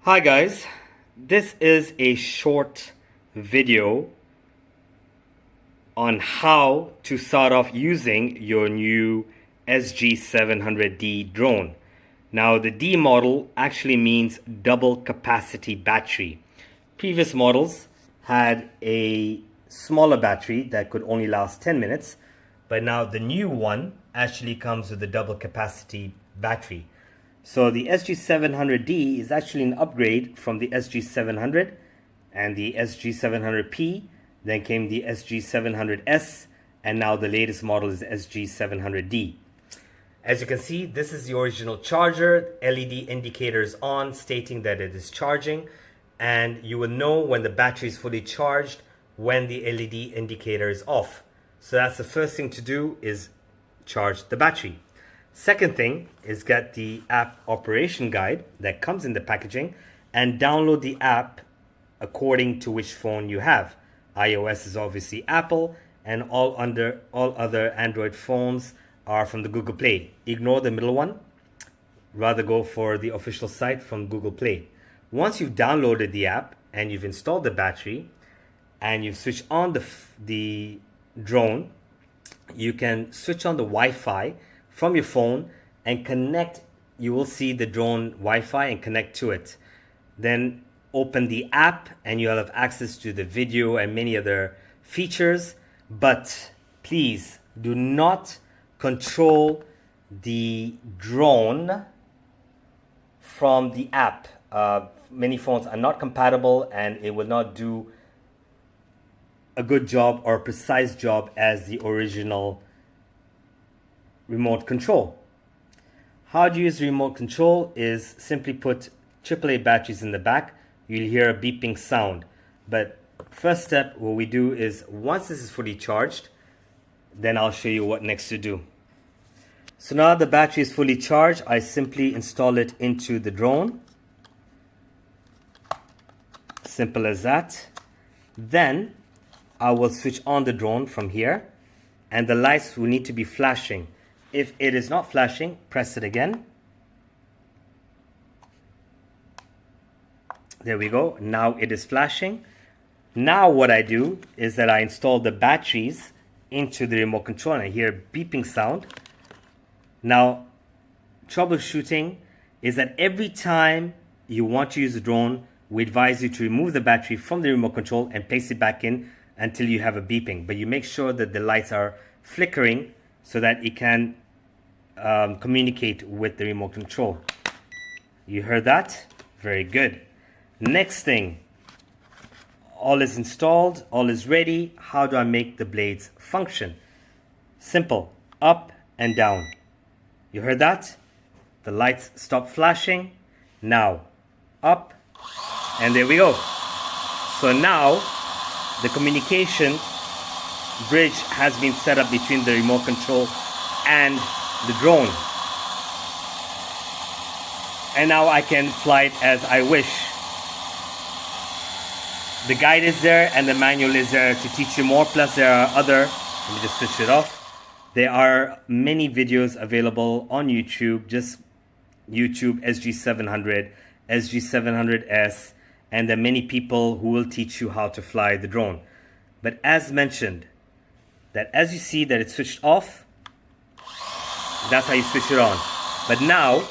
Hi guys, this is a short video on how to start off using your new sg700D drone. Now the D model actually means double capacity battery. Previous models had a smaller battery that could only last 10 minutes, but now the new one actually comes with a double capacity battery. So the sg700D is actually an upgrade from the sg700 and the sg700P. Then came the sg700S, and now the latest model is sg700D. As you can see, this is the original charger. LED indicators on stating that it is charging, and you will know when the battery is fully charged when the LED indicator is off. So that's the first thing to do, is charge the battery. Second thing is get the app operation guide that comes in the packaging and download the app according to which phone you have. iOS is obviously Apple, and all other Android phones are from the Google Play. Ignore the middle one. Rather go for the official site from Google Play. Once you've downloaded the app and you've installed the battery and you've switched on the drone, you can switch on the Wi-Fi from your phone and connect. You will see the drone Wi-Fi and connect to it. Then open the app and you'll have access to the video and many other features. But please do not control the drone from the app. Many phones are not compatible and it will not do a good job or a precise job as the original remote control. How to use remote control is simply put AAA batteries in the back. You'll hear a beeping sound. But first step, what we do is once this is fully charged, then I'll show you what next to do. So now the battery is fully charged, I simply install it into the drone. Simple as that. Then I will switch on the drone from here, and the lights will need to be flashing. If it is not flashing, press it again. There we go. Now it is flashing. Now what I do is that I install the batteries into the remote control and I hear a beeping sound. Now, troubleshooting is that every time you want to use the drone, we advise you to remove the battery from the remote control and place it back in until you have a beeping. But you make sure that the lights are flickering so that it can communicate with the remote control. You heard that? Very good. Next thing, all is installed, all is ready. How do I make the blades function? Simple, up and down. You heard that? The lights stop flashing. Now, up, and there we go. So now, the communication bridge has been set up between the remote control and the drone. And now I can fly it as I wish. The guide is there and the manual is there to teach you more, plus there are other, let me just switch it off. There are many videos available on YouTube, just YouTube sg700, sg700S, and there are many people who will teach you how to fly the drone. But as mentioned, that as you see that it's switched off, that's how you switch it on. But now